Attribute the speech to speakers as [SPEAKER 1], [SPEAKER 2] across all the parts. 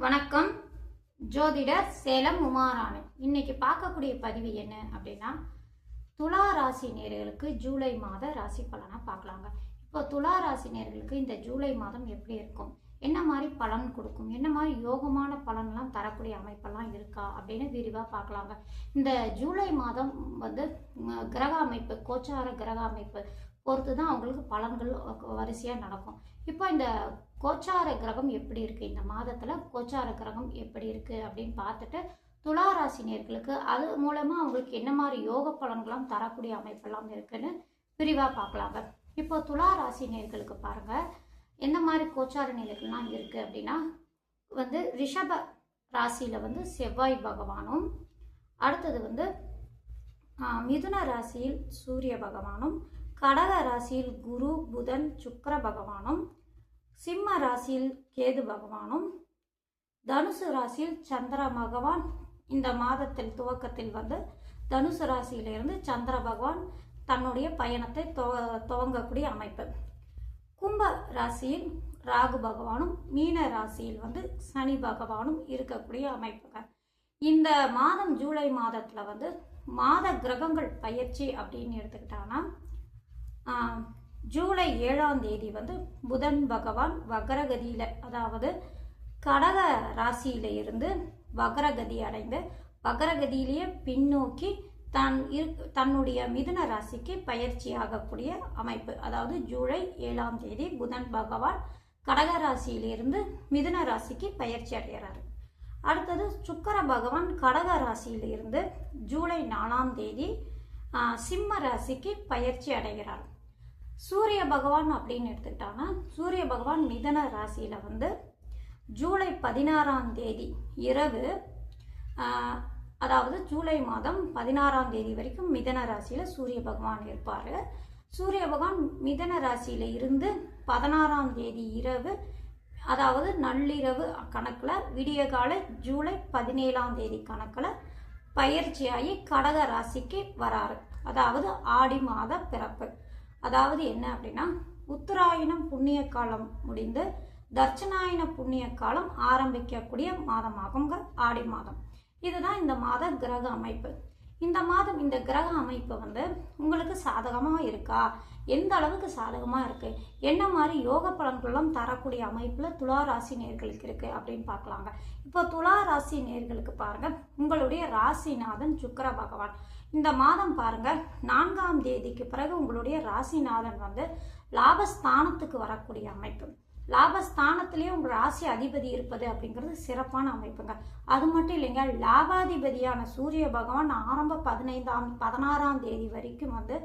[SPEAKER 1] வணக்கம். ஜோதிடர் சேலம் உமாராணி. இன்னைக்கு பார்க்கக்கூடிய பதிவு என்ன அப்படின்னா, துலா ராசி நேயர்களுக்கு ஜூலை மாத ராசி பலனை பார்க்கலாங்க. இப்போ துலா ராசி நேயர்களுக்கு இந்த ஜூலை மாதம் எப்படி இருக்கும், என்ன மாதிரி பலன் கொடுக்கும், என்ன மாதிரி யோகமான பலன்லாம் தரக்கூடிய அமைப்பெல்லாம் இருக்கா அப்படின்னு விரிவாக பார்க்கலாங்க. இந்த ஜூலை மாதம் வந்து கிரக அமைப்பு, கோச்சார கிரக அமைப்பு பொறுத்து தான் அவங்களுக்கு பலன்கள் வரிசையாக நடக்கும். இப்போ இந்த கோச்சார கிரகம் எப்படி இருக்குது, இந்த மாதத்தில் கோச்சார கிரகம் எப்படி இருக்குது அப்படின்னு பார்த்துட்டு துலா ராசி நேயர்களுக்கு அது மூலமாக அவங்களுக்கு என்ன மாதிரி யோக பலன்களாம் தரக்கூடிய அமைப்பெல்லாம் இருக்குன்னு விரிவாக பார்க்கலாங்க. இப்போ துலா ராசி நேயர்களுக்கு பாருங்கள் எந்த மாதிரி கோச்சார நிலைகள்லாம் இருக்குது அப்படின்னா, வந்து ரிஷப ராசியில் வந்து செவ்வாய் பகவானும், அடுத்தது வந்து மிதுன ராசியில் சூரிய பகவானும், கடக ராசியில் குரு புதன் சுக்கிர பகவானும், சிம்ம ராசியில் கேது பகவானும், தனுசு ராசியில் சந்திர பகவான் இந்த மாதத்தில் துவக்கத்தில் வந்து தனுசு ராசியிலிருந்து சந்திர பகவான் தன்னுடைய பயணத்தை துவங்கக்கூடிய அமைப்பு. கும்ப ராசியில் ராகு பகவானும், மீன ராசியில் வந்து சனி பகவானும் இருக்கக்கூடிய அமைப்புகள். இந்த மாதம் ஜூலை மாதத்தில் வந்து மாத கிரகங்கள் பயிற்சி அப்படின்னு எடுத்துக்கிட்டாங்கன்னா, ஜூலை 7ஆம் தேதி வந்து புதன் பகவான் வக்ரகதியில், அதாவது கடக ராசியில இருந்து வக்ரகதி அடைந்து வக்ரகதியிலேயே பின்னோக்கி தன்னுடைய மிதுன ராசிக்கு பயிற்சி ஆகக்கூடிய அமைப்பு. அதாவது ஜூலை 7ஆம் தேதி புதன் பகவான் கடக ராசியிலிருந்து மிதுன ராசிக்கு பயிற்சி அடைகிறார். அடுத்தது சுக்கிர பகவான் கடக ராசியிலிருந்து ஜூலை 4ஆம் தேதி சிம்ம ராசிக்கு பயிற்சி அடைகிறார். சூரிய பகவான் அப்படின்னு எடுத்துக்கிட்டாங்கன்னா, சூரிய பகவான் மிதுன ராசியில வந்து ஜூலை 16ஆம் தேதி இரவு, அதாவது ஜூலை மாதம் 16ஆம் தேதி வரைக்கும் மிதுன ராசியில் சூரிய பகவான் இருப்பார். சூரிய பகவான் மிதுன ராசியில் இருந்து 16ஆம் தேதி இரவு, அதாவது நள்ளிரவு கணக்கில் விடிய கால ஜூலை 17ஆம் தேதி கணக்கில் பயிற்சியாகி கடக ராசிக்கு வராரு. அதாவது ஆடி மாத பிறப்பு. அதாவது என்ன அப்படின்னா, உத்தராயணம் புண்ணிய காலம் முடிந்து தட்சிணாயன புண்ணிய காலம் ஆரம்பிக்கக்கூடிய மாதமாகுங்க ஆடி மாதம். இதுதான் இந்த மாத கிரக அமைப்பு. இந்த மாதம் இந்த கிரக அமைப்பு வந்து உங்களுக்கு சாதகமாக இருக்கா, எந்த அளவுக்கு சாதகமாக இருக்குது, என்ன மாதிரி யோக பலன்களும் தரக்கூடிய அமைப்பில் துலா ராசி நேயர்களுக்கு இருக்குது அப்படின்னு பார்க்கலாங்க. இப்போ துலா ராசி நேயர்களுக்கு பாருங்கள், உங்களுடைய ராசிநாதன் சுக்கிர பகவான் இந்த மாதம் பாருங்கள் 4ஆம் தேதிக்கு பிறகு உங்களுடைய ராசிநாதன் வந்து லாபஸ்தானத்துக்கு வரக்கூடிய அமைப்பு. லாபஸ்தானத்திலேயே உங்கள் ராசி அதிபதி இருப்பது அப்படிங்கிறது சிறப்பான அமைப்புங்க. அது மட்டும் இல்லைங்க, லாபாதிபதியான சூரிய பகவான் ஆரம்ப 16ஆம் தேதி வரைக்கும் வந்து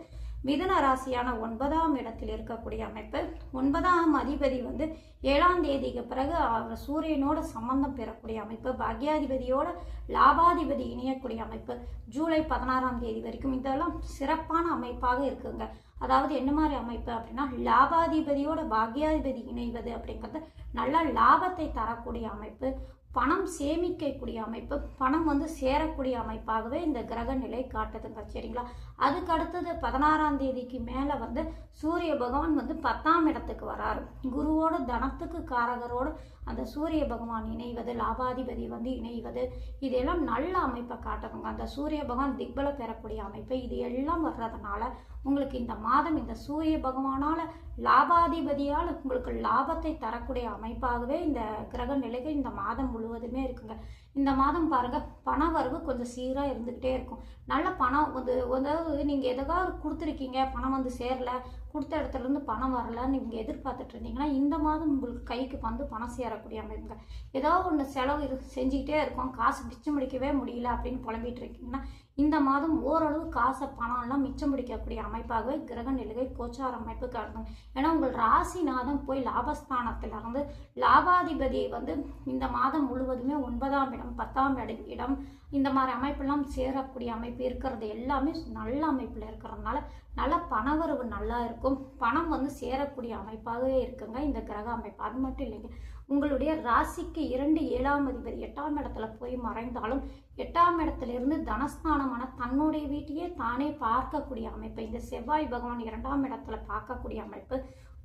[SPEAKER 1] மிதுன ராசியான 9ஆம் இடத்தில் இருக்கக்கூடிய அமைப்பு. 9ஆம் அதிபதி வந்து 7ஆம் தேதிக்கு பிறகு அவர் சூரியனோட சம்பந்தம் பெறக்கூடிய அமைப்பு. பாக்யாதிபதியோட லாபாதிபதி இணையக்கூடிய அமைப்பு ஜூலை 16ஆம் தேதி வரைக்கும். இதெல்லாம் சிறப்பான அமைப்பாக இருக்குங்க. அதாவது என்ன மாதிரி அமைப்பு அப்படின்னா, லாபாதிபதியோட பாக்யாதிபதி இணைவது அப்படிங்கிறது நல்ல லாபத்தை தரக்கூடிய அமைப்பு, பணம் சேமிக்கக்கூடிய அமைப்பு, பணம் வந்து சேரக்கூடிய அமைப்பாகவே இந்த கிரக நிலை காட்டுதுங்க. சரிங்களா? அதுக்கு அடுத்தது 16ஆம் தேதிக்கு மேலே வந்து சூரிய பகவான் வந்து 10ஆம் இடத்துக்கு வராரு. குருவோட தனத்துக்கு காரகரோடு அந்த சூரிய பகவான் இணைவது, லாபாதிபதி வந்து இணைவது, இதெல்லாம் நல்ல அமைப்பை காட்டுதுங்க. அந்த சூரிய பகவான் திக்பல பெறக்கூடிய அமைப்பு இது எல்லாம் வர்றதுனால உங்களுக்கு இந்த மாதம் இந்த சூரிய பகவானால லாபாதிபதியால் உங்களுக்கு லாபத்தை தரக்கூடிய அமைப்பாகவே இந்த கிரக நிலைகள் இந்த மாதம் முழுவதுமே இருக்குங்க. இந்த மாதம் பாருங்க, பண வரவு கொஞ்சம் சீராக இருந்துக்கிட்டே இருக்கும். நல்ல பணம் வந்து, அதாவது நீங்கள் எதாவது கொடுத்துருக்கீங்க, பணம் வந்து சேரல, கொடுத்த இடத்துல இருந்து பணம் வரலன்னு நீங்கள் எதிர்பார்த்துட்டு இருந்தீங்கன்னா இந்த மாதம் உங்களுக்கு கைக்கு வந்து பணம் சேரக்கூடிய அமைப்புங்க. ஏதாவது ஒன்று செலவு செஞ்சுக்கிட்டே இருக்கும், காசு மிச்சம் முடிக்கவே முடியல அப்படின்னு புலம்பிட்டு இருக்கீங்கன்னா இந்த மாதம் ஓரளவு காசை பணம்லாம் மிச்சம் பிடிக்கக்கூடிய அமைப்பாகவே கிரக நிலைகள் கோச்சார அமைப்பு காட்டும். ஏன்னா உங்கள் ராசிநாதன் போய் லாபஸ்தானத்திலிருந்து லாபாதிபதி வந்து இந்த மாதம் முழுவதுமே 9ஆம் இடம் 10ஆம் இடம் இந்த மாதிரி அமைப்பெல்லாம் சேரக்கூடிய அமைப்பு இருக்கிறது எல்லாமே நல்ல அமைப்பில் இருக்கிறதுனால நல்ல பணவரவு நல்லா இருக்கும், பணம் வந்து சேரக்கூடிய அமைப்பாகவே இருக்குங்க இந்த கிரக அமைப்பு. அது மட்டும் இல்லைங்க, உங்களுடைய ராசிக்கு 2 7ஆம் அதிபதி 8ஆம் இடத்துல போய் மறைந்தாலும் 8ஆம் இடத்திலிருந்து தனஸ்தானமான தன்னுடைய வீட்டையே தானே பார்க்கக்கூடிய அமைப்பு. இந்த செவ்வாய் பகவான் 2ஆம் இடத்துல பார்க்கக்கூடிய அமைப்பு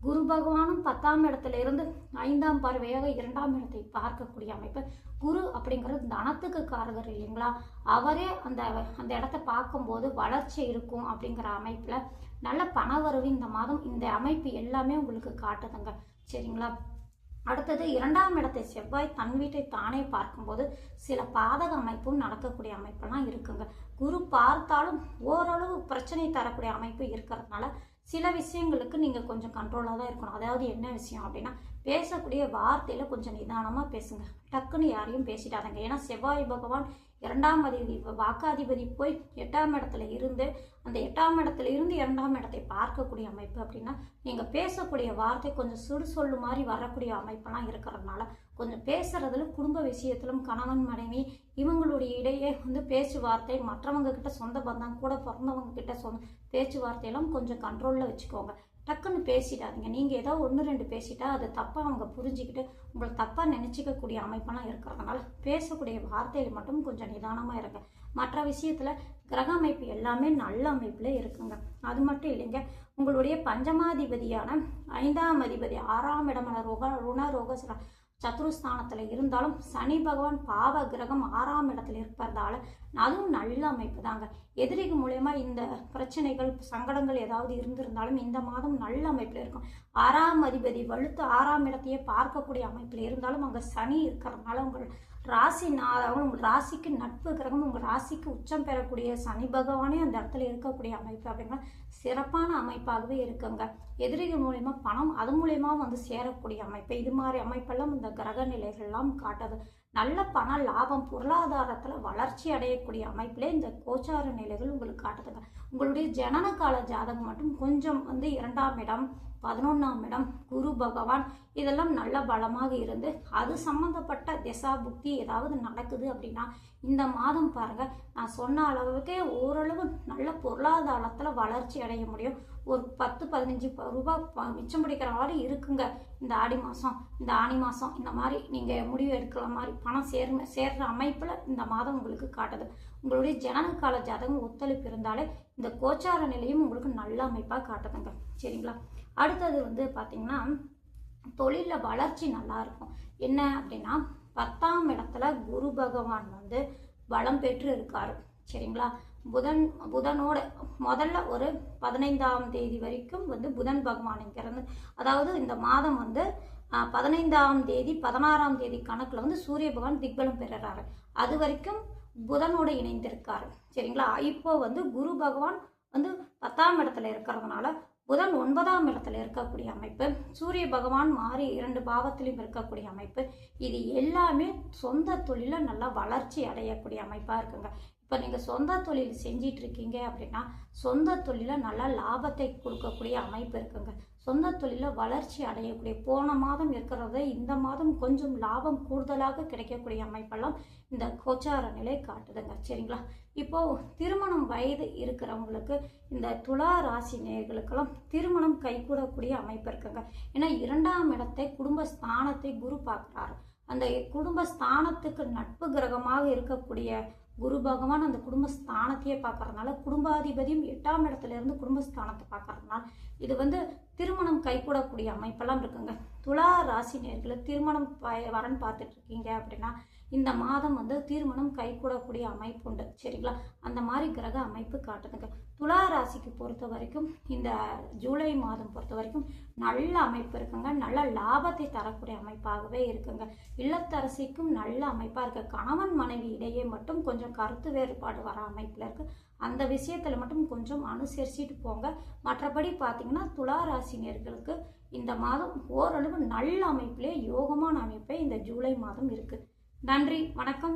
[SPEAKER 1] குரு பகவானும் 10ஆம் இடத்துல இருந்து 5ஆம் பார்வையாக 2ஆம் இடத்தை பார்க்கக்கூடிய அமைப்பு. குரு அப்படிங்கிறது தனத்துக்கு காரகர் இல்லைங்களா? அவரே அந்த அந்த இடத்த பார்க்கும்போது வளர்ச்சி இருக்கும் அப்படிங்கிற அமைப்புல நல்ல பணவரவு இந்த மாதம் இந்த அமைப்பு எல்லாமே உங்களுக்கு காட்டுதுங்க. சரிங்களா? அடுத்தது 2ஆம் இடத்தை செவ்வாய் தன் வீட்டை தானே பார்க்கும்போது சில பாதக அமைப்பும் நடக்கக்கூடிய அமைப்பெல்லாம் இருக்குங்க. குரு பார்த்தாலும் ஓரளவு பிரச்சனை தரக்கூடிய அமைப்பு இருக்கிறதுனால சில விஷயங்களுக்கு நீங்கள் கொஞ்சம் கண்ட்ரோலாக தான் இருக்கணும். அதாவது என்ன விஷயம் அப்படின்னா, பேசக்கூடிய வார்த்தையில் கொஞ்சம் நிதானமாக பேசுங்க. டக்குன்னு யாரையும் பேசிட்டாதங்க. ஏன்னா செவ்வாய் பகவான் 2ஆம் அதிபதி வாக்காதிபதி போய் 8ஆம் இடத்துல இருந்து அந்த 8ஆம் இடத்துல இருந்து 2ஆம் இடத்தை பார்க்கக்கூடிய அமைப்பு அப்படின்னா, நீங்கள் பேசக்கூடிய வார்த்தை கொஞ்சம் சுடுசொல்லு மாதிரி வரக்கூடிய அமைப்பெல்லாம் இருக்கிறதுனால கொஞ்சம் பேசுறதுல குடும்ப விஷயத்திலும் கணவன் மனைவி இவங்களுடைய இடையே பேச்சுவார்த்தை, மற்றவங்க கிட்ட சொந்த பந்தம் கூட பிறந்தவங்க கிட்ட பேச்சுவார்த்தையெல்லாம் கொஞ்சம் கண்ட்ரோலில் வச்சுக்கோங்க. டக்குன்னு பேசிடாதீங்க. நீங்கள் ஏதோ 1-2 பேசிட்டா அது தப்பாக அவங்க புரிஞ்சுக்கிட்டு உங்களை தப்பாக நினச்சிக்கக்கூடிய அமைப்பெல்லாம் இருக்கிறதுனால பேசக்கூடிய வார்த்தையில் மட்டும் கொஞ்சம் நிதானமாக இருங்க. மற்ற விஷயத்தில் கிரக அமைப்பு எல்லாமே நல்ல அமைப்பில் இருக்குங்க. அது மட்டும் இல்லைங்க, உங்களுடைய பஞ்சமாதிபதியான 5ஆம் அதிபதி 6ஆம் இடமான ருணரோக சத்ருஸ்தானத்தில் இருந்தாலும் சனி பகவான் பாவ கிரகம் 6ஆம் இடத்துல இருப்பதால அதுவும் நல்ல அமைப்பு தாங்க. எதிரிகள் மூலயமா இந்த பிரச்சனைகள் சங்கடங்கள் ஏதாவது இருந்திருந்தாலும் இந்த மாதம் நல்ல அமைப்பில் இருக்கும். 6ஆம் அதிபதி வலுத்து 6ஆம் இடத்தையே பார்க்கக்கூடிய அமைப்பில் இருந்தாலும் அங்கே சனி இருக்கிறதுனால உங்கள் உங்கள் ராசிக்கு நட்பு கிரகம், உங்கள் ராசிக்கு உச்சம் பெறக்கூடிய சனி பகவானே அந்த இடத்துல இருக்கக்கூடிய அமைப்பு அப்படின்னா சிறப்பான அமைப்பாகவே இருக்குங்க. எதிரிகள் மூலயமா பணம் அது மூலயமா சேரக்கூடிய அமைப்பு, இது மாதிரி அமைப்பெல்லாம் இந்த கிரக நிலைகள்லாம் காட்டுது. நல்ல பண லாபம், பொருளாதாரத்தில் வளர்ச்சி அடையக்கூடிய அமைப்பிலே இந்த கோச்சார நிலைகள் உங்களுக்கு காட்டுதுங்க. உங்களுடைய ஜனன கால ஜாதகம் மட்டும் கொஞ்சம் 2ஆம் இடம் 11ஆம் இடம் குரு பகவான் இதெல்லாம் நல்ல பலமாக இருந்து அது சம்பந்தப்பட்ட திசா புக்தி ஏதாவது நடக்குது அப்படின்னா இந்த மாதம் பாருங்க, நான் சொன்ன அளவுக்கே ஓரளவு நல்ல பொருளாதாரத்தில் வளர்ச்சி அடைய முடியும். ஒரு 10-15 ரூபாய் மிச்சம் பிடிக்கிற மாதிரி இருக்குங்க. இந்த ஆடி மாதம் இந்த ஆனி மாதம் இந்த மாதிரி நீங்கள் முடிவு எடுக்கிற மாதிரி பணம் சேர்ற அமைப்பில் இந்த மாதம் உங்களுக்கு காட்டுது. உங்களுடைய ஜனன கால ஜாதகம் ஒத்துழைப்பு இருந்தாலே இந்த கோச்சார நிலையும் உங்களுக்கு நல்ல அமைப்பாக காட்டுதுங்க. சரிங்களா? அடுத்தது பார்த்தீங்கன்னா தொழிலில் வளர்ச்சி நல்லா இருக்கும். என்ன அப்படின்னா 10ஆம் இடத்துல குரு பகவான் பலம் பெற்று இருக்காரு. சரிங்களா? புதனோட முதல்ல ஒரு 15ஆம் தேதி வரைக்கும் புதன் பகவான் இங்கிறது, அதாவது இந்த மாதம் 15ஆம் தேதி 16ஆம் தேதி கணக்கில் சூரிய பகவான் திக்பலம் பெறுறாரு. அது வரைக்கும் புதனோட இணைந்திருக்காரு. சரிங்களா? இப்போ குரு பகவான் 10ஆம் இடத்துல இருக்கிறதுனால புதன் 9ஆம் இடத்துல இருக்கக்கூடிய அமைப்பு, சூரிய பகவான் மாறி 2 பாவத்திலையும் இருக்கக்கூடிய அமைப்பு, இது எல்லாமே சொந்த தொழில நல்லா வளர்ச்சி அடையக்கூடிய அமைப்பாக இருக்குங்க. இப்போ நீங்கள் சொந்த தொழில் செஞ்சிட்டு இருக்கீங்க அப்படின்னா சொந்த தொழில நல்லா லாபத்தை கொடுக்கக்கூடிய அமைப்பு இருக்குங்க. சொந்த தொழில வளர்ச்சி அடையக்கூடிய, போன மாதம் இருக்கிறத இந்த மாதம் கொஞ்சம் லாபம் கூடுதலாக கிடைக்கக்கூடிய அமைப்பெல்லாம் இந்த கோச்சார நிலை காட்டுதுங்க. சரிங்களா? இப்போ திருமணம் வயது இருக்கிறவங்களுக்கு இந்த துலா ராசி நேயர்களுக்கெல்லாம் திருமணம் கைகூடக்கூடிய அமைப்பு இருக்குங்க. ஏன்னா 2ஆம் இடத்தை குடும்பஸ்தானத்தை குரு பார்க்குறாரு. அந்த குடும்பஸ்தானத்துக்கு நட்பு கிரகமாக இருக்கக்கூடிய குரு பகவான் அந்த குடும்பஸ்தானத்தையே பார்க்கறதுனால குடும்பாதிபதியும் 8ஆம் இடத்துல இருந்து குடும்பஸ்தானத்தை பார்க்கறதுனால இது திருமணம் கைகூடக்கூடிய அமைப்பெல்லாம் இருக்குங்க. துலா ராசி நேயர்களை திருமணம் வரன் பார்த்துட்டு இருக்கீங்க அப்படின்னா இந்த மாதம் திருமணம் கைகூடக்கூடிய அமைப்பு உண்டு. சரிங்களா? அந்த மாதிரி கிரக அமைப்பு காட்டுதுங்க. துலா ராசிக்கு பொறுத்த வரைக்கும் இந்த ஜூலை மாதம் பொறுத்த வரைக்கும் நல்ல அமைப்பு இருக்குங்க. நல்ல லாபத்தை தரக்கூடிய அமைப்பாகவே இருக்குங்க. இல்லத்தரசிக்கும் நல்ல அமைப்பாக இருக்கு. கணவன் மனைவி இடையே மட்டும் கொஞ்சம் கருத்து வேறுபாடு வர அமைப்பில் இருக்கு. அந்த விஷயத்தில் மட்டும் கொஞ்சம் அனுசரிச்சுட்டு போங்க. மற்றபடி பார்த்தீங்கன்னா துலா ராசினியர்களுக்கு இந்த மாதம் ஓரளவு நல்ல அமைப்பிலே யோகமான அமைப்பே இந்த ஜூலை மாதம் இருக்குது. நன்றி, வணக்கம்.